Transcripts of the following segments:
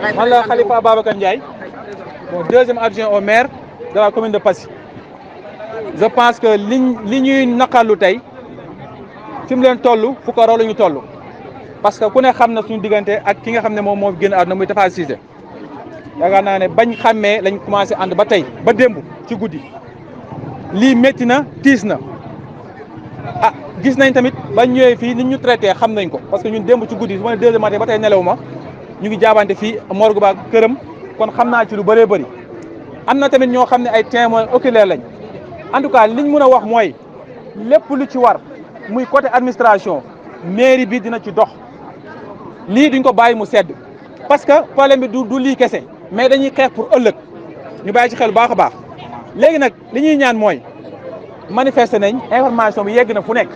man la Khalifa Babacar Ndiaye, bon, deuxième adjoint au maire de la commune de Passy. Je pense que li ñuy naqarlu tey fi mu leen toll fu ko raw la ñu toll parce que ku ne xam na suñu diggante ak ki nga xam ne moom moo génn àdduna muy Tafa Cissé yaakaar naa ne bañ xàmmee lañ commencé ànd ba tey ba démb ci guddi lii métti na tiis na ah gis nañ tamit bañ ñëwee fii nit ñu traité xam nañ ko parce que ñun démb ci guddi su ma ne 2 heures matin ba tey nelaw ma ñu ngi jaabante fii morgue ba këram kon xam naa ci lu bëree bëri am na tamit ñoo xam ne ay témoins oculaires lañ en tout cas liñ mën a wax mooy lépp lu ci war muy côté administration mairie bi dina ci dox lii duñ ko bàyyi mu sedd parce que problème bi du lii kese mais dañuy xeex pour ëllëg ñu bàyyi ci xel bu baax a baax léegi nag li ñuy ñaan mooy manifester nañ information bi yegg na fu nekk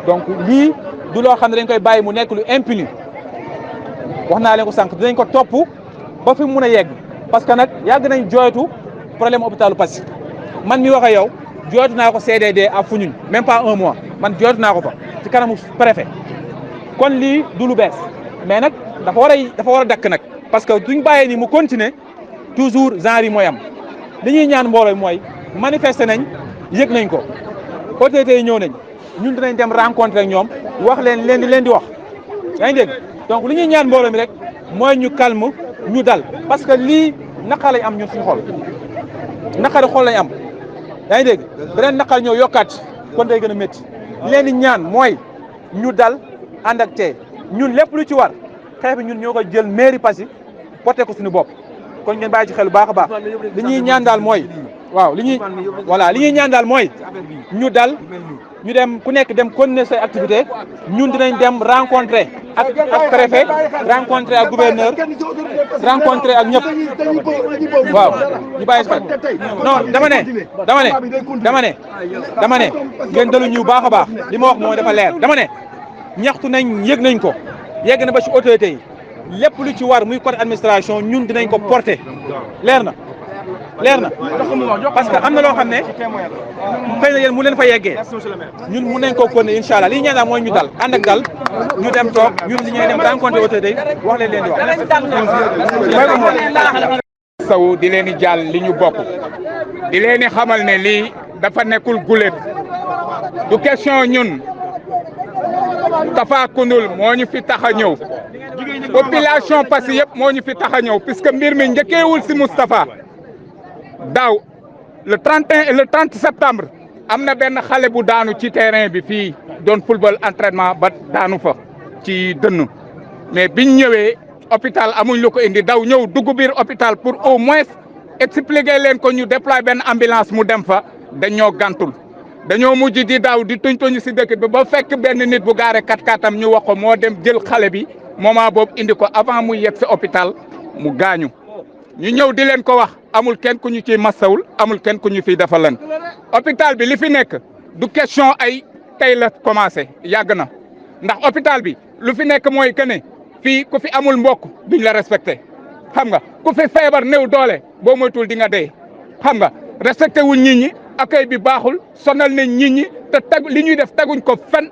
donc lii du loo xam ne dañ koy bàyyi mu nekk lu impuni wax naa leen ko sànq dinañ ko topp ba fi mu mun a yegg parce que nag yàgg nañ jooytu problème hôpitalu Passy man mi wax ak yow jooytu naa ko CDD à Foundiougne même pas 1 mois man jooytu naa ko fa ci kanamu préfet kon lii du lu bees mais nag dafa war a dakk nag parce que duñ bàyyee ni mu continuer toujours genre yi mooy am li ñuy ñaan mbooloo mooy manifester nañ yëg nañ ko autorités yi ñëw nañ ñun dinañ dem rencontrer ak ñoom wax leen di wax yaa ngi dégg donc li ñuy ñaan mbooloo mi rek mooy ñu calme ñu dal parce que lii naqar lañ am ñun suñu xol naqari xol lañ am yaa ngi dégg beneen naqar ñëw yokkaat kon day gën a métti leen di ñaan mooy ñu dal ànd ak tey ñun lépp lu ci war xeex bi ñun ñoo ko jël mairie Passy porté ko suñu bopp kon ngeen bàyyi ci xel bu baax a baax li ñuy ñaan daal mooy waaw li ñuy ñaan daal mooy ñu dal ñu dem ku nekk dem continuer say activité ñun dinañ dem rencontrer ak préfet rencontrer ak gouverneur rencontrer ak ñëpp waaw ñu bàyyi si xel non dama ne ngeen dalu ñu baax a baax li ma wax mooy dafa leer dama ne ñaxtu nañ yëg nañ ko yegg na ba ci autorité yi lépp lu ci war muy côté administration ñun dinañ ko porter leer na parce que am na loo xam ne xëy na yéen mu leen fa yeggee ñun mun nañ koo continuer incha allah li ñu ñaan daal mooy ñu dal ànd ak dal ñu dem toog ñun li ñuy dem rencontrer autorité yi wax leen di wax. saw di leen di jàll li ñu bokk di leen di xamal ne lii dafa nekkul guléet du question ñun Tafa Koundoul moo ñu fi tax a ñëw population Passy yëpp moo ñu fi tax a ñëw puisque mbir mi njëkkeewul si Moustapha daaw le 30 septembre am na benn xale bu daanu ci terrain bi fii doon football entraînement ba daanu fa ci dënn mais biñ ñëwee hôpital amuñ lu ko indi daw ñëw dugg biir hôpital pour au moins expliquer leen ko ñu déployer benn ambulance mu dem fa dañoo gàntul dañoo mujj di daw di tuñ si dëkk bi ba fekk benn nit bu gaare 4x4 ñu wax ko moo dem jël xale bi moment boobu indi ko avant muy yegg si hôpital mu gaañu ñu ñëw di leen ko wax amul kenn ku ñu ciy massawul amul kenn ku ñu fiy defal leen hôpital bi li fi nekk du question ay tey la commencé yàgg na ndax hôpital bi lu fi nekk mooy que ne fii ku fi amul mbokk duñ la respecté xam nga ku fi feebar néew doole boo moytuwul di nga dee xam nga respecté wuñ nit ñi accueil bi baaxul sonal nañ nit ñi te li ñuy def teguñ ko fen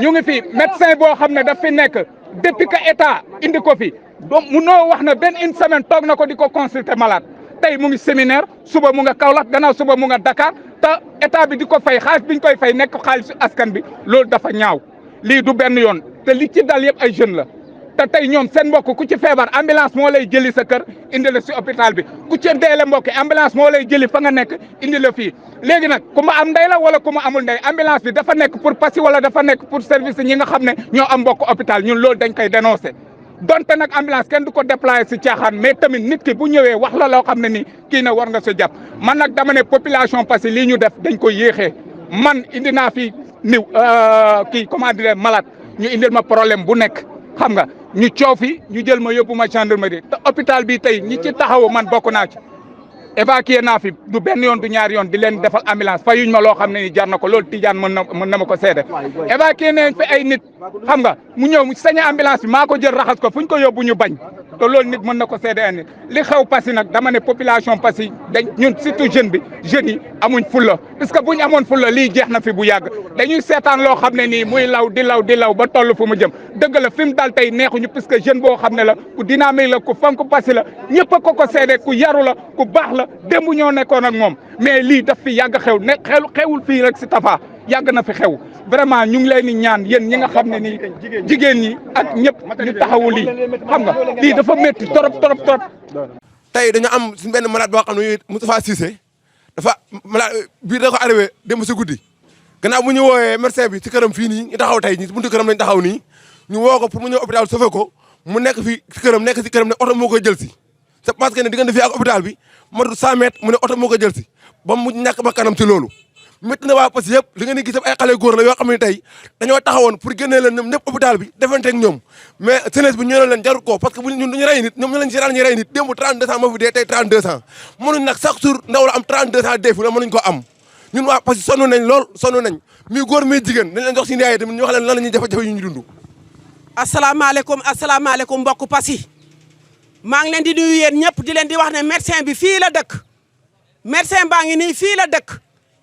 ñu ngi fi médecin boo xam ne daf fi nekk depuis que état indi ko fi donc munoo wax na benn une semaine toog na ko di ko consulter malade tey mu ngi séminaire suba mu nga Kaolack gannaaw suba mu nga Dakar te état bi di ko fay xaalis bi ñu koy fay nekk xaalisu askan bi loolu dafa ñaaw lii du benn yoon te li ci dal yëpp ay jeunes la te tey ñoom seen mbokk ku ci feebar ambulance moo lay jëli sa kër indi la si hôpital bi ku ci deele mbokk ambulance moo lay jëli fa nga nekk indi la fii léegi nag ku ma am ndey la wala ku ma amul ndey ambulance bi dafa nekk pour Passy wala dafa nekk pour service ñi nga xam ne ñoo am mbokk hôpital ñun loolu dañ koy dénoncer donte nag ambulance kenn du ko déployer si caaxaan mais tamit nit ki bu ñëwee wax la loo xam ne ni kii na war nga sa jàpp man nag dama ne population Passy lii ñu def dañ ko yéexee man indi naa fi niw kii comment dire malade ñu indil ma problème bu nekk xam nga ñu coow fi ñu jël ma yóbbu ma gendarmerie te hôpital bi tey ñi ci taxawu man bokk naa ci évacué naa fi du benn yoon du ñaari yoon di leen defal ambulance fayuñ ma loo xam ne ni jar na ko loolu Tidiane mën na ma ko seede évacué nañ fi ay nit xam nga mu ñëw mu sañ ambulance bi maa ko jël raxas ko fu ñu ko yóbbu ñu bañ te loolu nit mën na ko seede ay nit li xew Passy nag dama ne population Passy dañ ñun surtout jeunes yi amuñ fulla parce que buñ amoon fulla lii jeex na fi bu yàgg dañuy seetaan loo xam ne nii muy law di law ba toll fu mu jëm dëgg la fi mu dal tey neexuñu parce que jeune boo xam ne la ku dynamique la ku fonk Passy la ñëpp a ko seede ku yaru la ku baax la démb ñoo nekkoon ak moom mais lii daf fi yàgg xew ne xewul fii rek si Tafa yàgg na fi xew vraiment ñu ngi leen di ñaan yéen ñi nga xam ne nii jigéen ñi ak ñëpp ñu taxawu lii xam nga lii dafa métti trop. tey dañu am suñu benn malade boo xam ne Moustapha Cissé dafa malade bii da ko arrivé démb si guddi gannaaw bu ñu woowee médecin bi ci këram fii nii ñu taxaw tey ñi buntu këram lañ taxaw nii ñu woo ko pour mu ñëw hôpital sauvé ko mu nekk fii ci këram nekk si këram ne oto moo koy jël si c'est parce que ne diggante fii ak hôpital bi matu 100 mètres mu ne oto moo koy jël si ba mu ñàkk ba kanam ci loolu métti na waa Passy yëpp li ngeen di gis ay xale góor la yoo xam ne tey dañoo taxawoon pour génnee leen ñoom ñëpp hôpital bi defante ak ñoom mais jeunesse bi ñu ne leen jarul ko parce que bu ñun duñu rey nit ñoom ñu leen seetaan ñu rey nit démb 3200 moo fi dee tey 3200 mënuñ nag chaque jour ndaw la am 3200 dee fi la mënuñ ko am ñun waa Passy sonn nañ lool sonn nañ muy góor muy jigéen dañ leen jox si yaay tamit ñu wax leen lan la ñuy jafe-jafe yu ñu dund asalaamaaleykum mbokk Passy maa ngi leen di nuyu yéen ñëpp di leen di wax ne médecin bi fii la dëkk médecin baa ngi nii fii la dëkk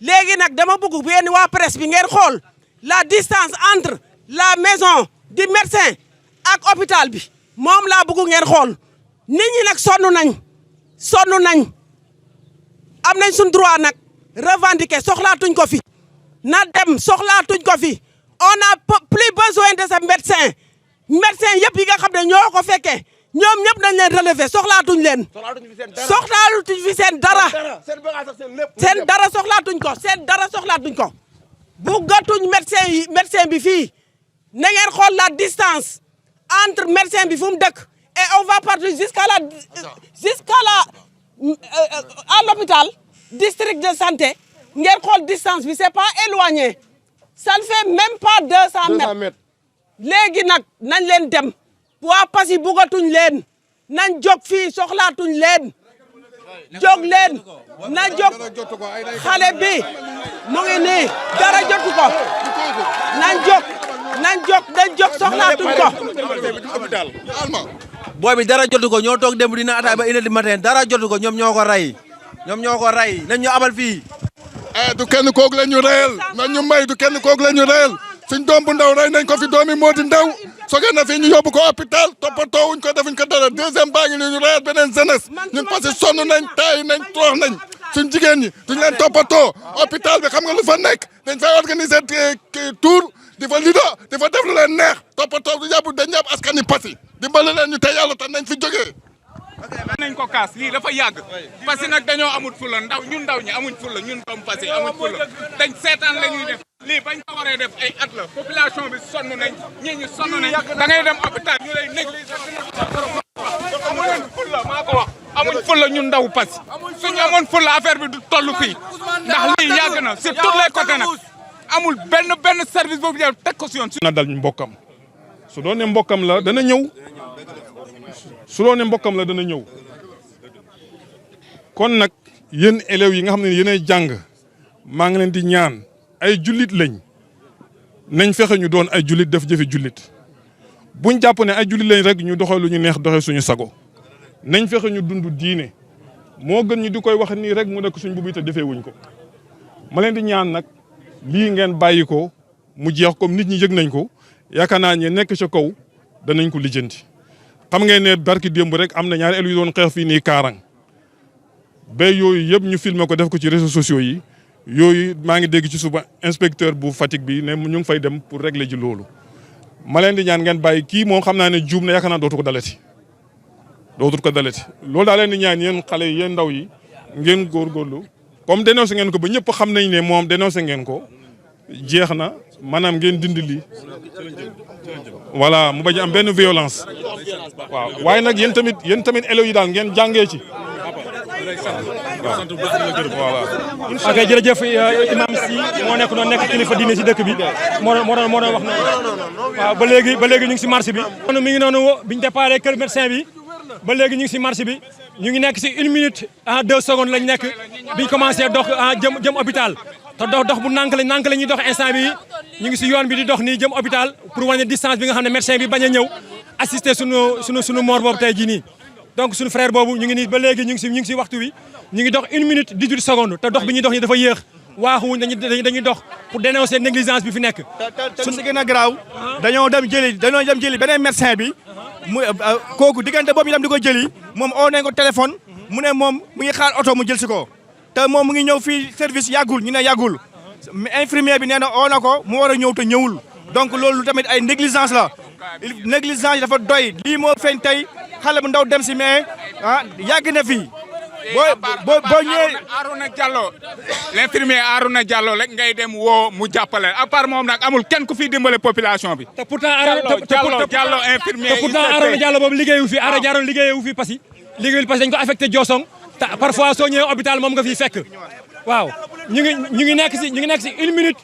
léegi nag dama bëgg bu yéen waa presse bi ngeen xool la distance entre la maison du médecin ak hôpital bi moom laa bëgg ngeen xool nit ñi nag sonn nañ am nañ suñ droit nag revendiquer soxlaatuñ ko fi na dem soxlaatuñ ko fi on a plus besoin de ce médecin yëpp yi nga xam ne ñoo ko fekkee ñoom ñëpp dañ leen relever soxlaatuñ leen soxlaatuñ fi seen dara soxlaatuñ ko buggatuñ médecin bi fii na ngeen xool la distance entre médecin bi fu mu dëkk et on va partir jusqu'à à l'hôpital district de santé ngeen xool distance bi c'est pas éloigné ça ne fait même pas 200 mètres léegi nag nañ leen dem waa Passy bugatuñ leen nañ jóg fii soxlaatuñ leen jóg leen na jóg xale bi mu ngi nii dara jotu ko nañ jóg soxlaatuñ ko booy bi dara jotu ko ñoo toog démb dina ataay ba 1h du matin dara jotu ko ñoom ñoo ko rey nañ ñu abal fii du kenn kooku la ñu reyal nañ ñu may du kenn kooku la ñu reyal suñ doom bu ndaw rey nañ ko fi doomi moo di ndaw soge na fi ñu yóbbu ko hôpital toppatoo wuñ ko defuñ ko dara deuxième baa ngi nii ñu reyal beneen jeunesse ñun parce que sonn nañ taay nañ toox nañ suñ jigéen ñi duñ leen toppatoo hôpital bi xam nga lu fa nekk dañ fay organiser tour di fa lido di fa def lu leen neex toppatoo du yàbb dañ yàbb askani Passy dimbali leen ñu tey yàlla tax nañ fi jógee nañ ko kaas lii dafa yàgg parce que nag dañoo amul fulla ñun ndaw ñi amuñ fulla ñun doomu Passy amuñ fulla dañ seetaan la ñuy def lii bañ ko waree def ay at la population bi sonn nañ ñii ñu sonn nañ da ngay dem hôpital ñu lay négliger amuñ fulla maa ko wax amuñ fulla ñun ndaw Passy suñu amoon fulla affaire bi du toll fii ndax lii yàgg na sur tous les côtés nag amul benn service boobu def teg ko si yoon na dal mbokkam su doon ne mbokkam la dana ñëw kon nag yéen élèves yi nga xam ne yéenay jàng maa ngi leen di ñaan ay jullit lañ nañ fexe ñu doon ay jullit def jëfe jullit buñ jàpp ne ay jullit lañ rek ñu doxee lu ñu neex doxee suñu sago nañ fexe ñu dund diine moo gën ñu di koy wax nii rek mu nekk suñ bubu te defee wuñ ko ma leen di ñaan nag lii ngeen bàyyi ko mu jeex comme nit ñi yëg nañ ko yaakaar naa ñe nekk ca kaw danañ ko lijjanti xam ngeen ne barki démb rek am na ñaari élèves yu doon xeex fii nii Kaarang ba yooyu yëpp ñu filmer ko def ko ci réseaux sociaux yi yooyu maa ngi dégg ci suba inspecteur bu Fatick bi ne ñu ngi fay dem pour régler ji loolu ma leen di ñaan ngeen bàyyi kii moom xam naa ne juum na yaakaar naa dootu ko dalati loolu daa leen di ñaan yéen xale yi yéen ndaw yi ngeen góorgóorlu comme dénoncé ngeen ko ba ñëpp xam nañ ne moom dénoncé ngeen ko jeex na maanaam ngeen dindi lii voilà mu bañ am benn violence waaw waaye nag yéen tamit élèves yi daal ngeen jàngee ci voilà. ok jërëjëf imam si moo nekk noonu nekk kilifa diine si dëkk bi moo doon wax noonu waaw ba léegi ñu ngi si marché bi. mi ngi noonu biñu déparé kër médecin bi ba léegi ñu ngi si marche bi ñu ngi nekk si 1 minute en 2 secondes lañ nekk biñ commencé dox jëm hôpital te dox bu nànk la ñuy dox instant bi ñu ngi si yoon bi di dox nii jëm hôpital pour wàññi distance bi nga xam ne médecin bi bañ a ñëw assister sunu mort boobu tey jii nii donc suñu frère boobu ñu ngi nii ba léegi ñu ngi si waxtu wi ñu ngi dox 1 minute 18 secondes te dox bi ñuy dox nii dafa yéex waaxuwuñ dañuy dox pour dénoncer négligence bi fi nekk. suñ si gën a garaaw dañoo dem jëli beneen médecin bi mu kooku diggante boobu ñu dem di ko jëli moom oo nañ ko téléphone mu ne moom mu ngi xaar oto mu jël si ko te moom mu ngi ñëw fii service yàggul ñu ne yàggul infirmier bi nee na oo na ko mu war a ñëw te ñëwul donc loolu tamit ay négligence la négligence dafa doy lii moo feeñ tey xale bu ndaw dem si mais yàgg na fii boo ñëwee Arouna Diallo l'infirmier Arouna Diallo rek ngay dem woo mu jàppale à part moom nag amul kenn ku fi dimbale population bi. te pourtant Diallo infirmier. te pourtant Arouna Diallo boobu liggéeyu fi Arouna Diallo liggéeyu fi Passy liggéeyul Passy dañ ko affecté Diossong te parfois soo ñëwee hôpital moom nga fiy fekk waaw ñu ngi nekk si 1 minute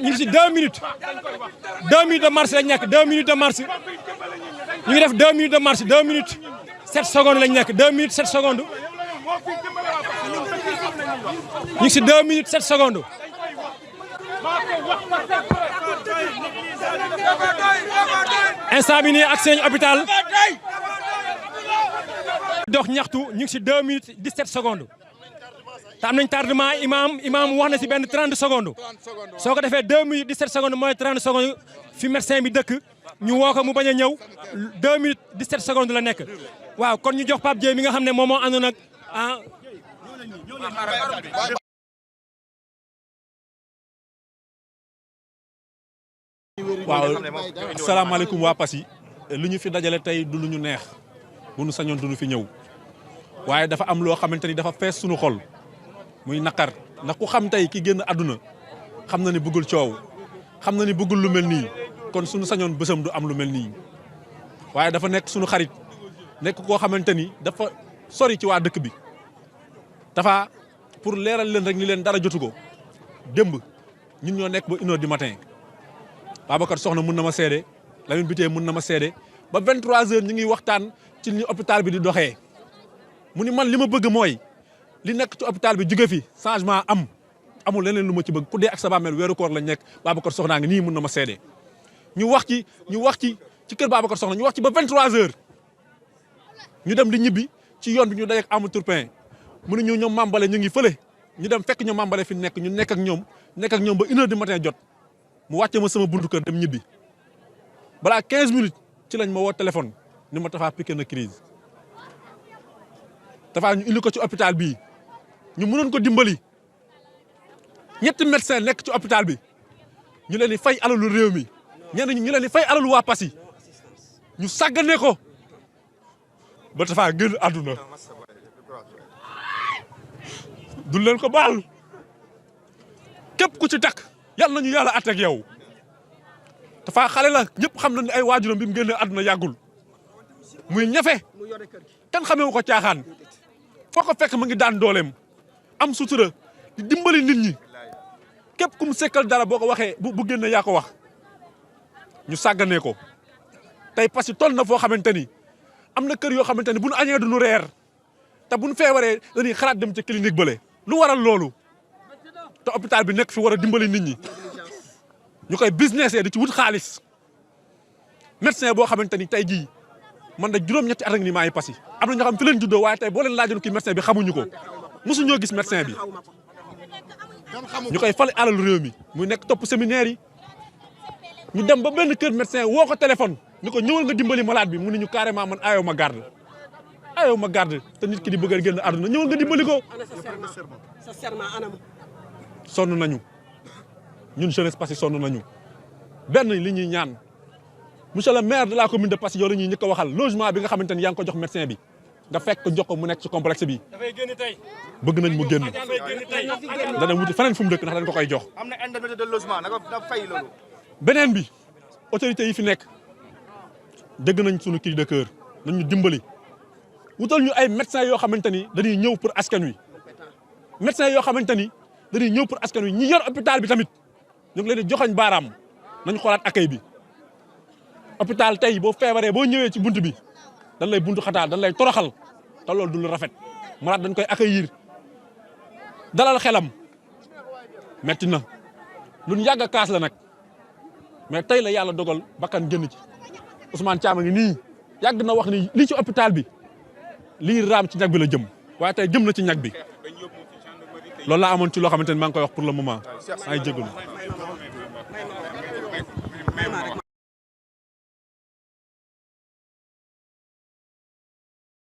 ñu ngi si 2 minutes 2 minutes de marche lañ nekk 2 minutes de marche ñu ngi def 2 minutes de marche 2 minutes 7 secondes lañ nekk 2 minutes 7 secondes. ñu ngi si 2 minutes 7 secondes. instant bi nii accès nañu hôpital. dox ñaxtu ñu ngi si 2 minutes 17 secondes. te am nañ tardement imam wax na si benn 30 secondes. soo ko defee 2 minutes 17 secondes mooy 30 secondes fi médecin bi dëkk ñu woo ko mu bañ a ñëw 2 minutes 17 secondes la nekk. waaw kon ñu jox Pape Dieye mi nga xam ne moom moo àndoon ak waaw asalaamaaleykum waa Passy li ñu fi dajale tey du lu ñu neex bu nu sañoon du ñu fi ñëw waaye dafa am loo xamante ni dafa fees suñu xol muy naqar ndax ku xam tey ki génn àdduna xam na ni bëggul coow xam na ni bëggul lu mel nii kon suñu sañoon bësam du am lu mel nii waaye dafa nekk suñu xarit nekk koo xamante ni dafa sori ci waa dëkk bi dafa pour leeral leen rek ni leen dara jotu ko démb ñun ñoo nekk ba 1h du matin Babacar Soxna mun na ma seede Lamine Biteye mun na ma seede ba 23h ñu ngi waxtaan ci ni hôpital bi di doxee mu ni man li ma bëgg mooy li nekk ci hôpital bi jóge fi changement amul leneen lu ma ci bëgg ku dee ak sa bàmmeel weeru koor lañ nekk Babacar Soxna ngi nii mun na ma seede ñu wax ci kër Babacar Soxna ñu wax ci ba 23h ñu dem di ñibbi ci yoon bi ñu dajeek Amadou Tourpin mu ne ñoom Mambale ñu ngi fële ñu dem fekk ñoom Mambale fi nekk ñu nekk ak ñoom ba 1h du matin jot mu wàcce ma sama buntu kër dem ñibbi balaa 15 minutes ci lañ ma woo téléphone ni ma Tafa piqué na crise Tafa ñu indi ko ci hôpital bii ñu mënoon ko dimbali 3 médecin nekk ci hôpital bi ñu leen di fay alalu réew mi ñenn ñi ñu leen di fay alalu waa Passy ñu sàggane ko ba Tafa génn àdduna du leen ko baal képp ku ci takk yàlla nañu yàlla àtte ak yow Tafa xale la ñëpp xam nañ ne ay waajuram bi mu génnee àdduna yàggul muy ñafe kenn xamee ko caaxaan foo ko fekk mu ngi daan dooleem am sutura di dimbali nit ñi képp ku mu sekkal dara boo ko waxee bu génne yaa ko wax ñu sàgganee ko tey parce que toll na foo xamante ni am na kër yoo xamante ni bu nu añee du nu reer te bu nu feebaree dañuy xalaat dem ci clinique bële lu waral loolu te hôpital bi nekk fi war a dimbali nit ñi ñu koy business di ci wut xaalis médecin boo xamante ni tey jii man da juróom-ñetti at ak ni maa ngi Passy am na ñoo xam fi leen juddoo waaye tey boo leen laajoon kii médecin bi xamuñu ko mosuñoo gis médecin bi ñu koy fal alalu réew mi muy nekk topp séminaire yi ñu dem ba benn kër médecin woo ko téléphone ni ko ñëwal nga dimbali malade bi mu ne ñu carrément man ayoo ma garde te nit ki di bëgg a génn àdduna ñëwal nga dimbali ko. sonn nañu ñun jeunesse Passy sonn nañu benn li ñuy ñaan monsieur le maire de la commune de Passy yow la ñuy njëkk a waxal logement bi nga xamante ni yaa ngi ko jox médecin bi nga fekk jox ko mu nekk ci complexe bi bëgg nañ mu génn dana wuti feneen fu mu dëkk ndax dañ ko koy jox. am na indemnité de logement naka fay loolu. beneen bi autorité yi fi nekk dégg nañ suñu cri de cœur nañ ñu dimbali wutal ñu ay médecins yoo xamante ni dañuy ñëw pour askan wi médecins yoo xamante ni dañuy ñëw pour askan wi ñi yor hôpital bi tamit ñu ngi leen di joxoñ baaraam nañ xoolaat accueil bi hôpital tey boo feebaree boo ñëwee ci bunt bi dañ lay buntu xataal dañ lay toroxal te loolu du lu rafet malade dañ koy accueillir dalal xelam metti na lu ñu yàgg a kaas la nag mais tey la yàlla dogal bakkan génn ci Ousmane Thiam a ngi nii yàgg na wax ni lii ci hôpital bi lii raam ci ñag bi la jëm waaye tey jëm na ci ñag bi loolu laa amoon ci loo xamante ni maa ngi koy wax pour le moment maa ngi jégalu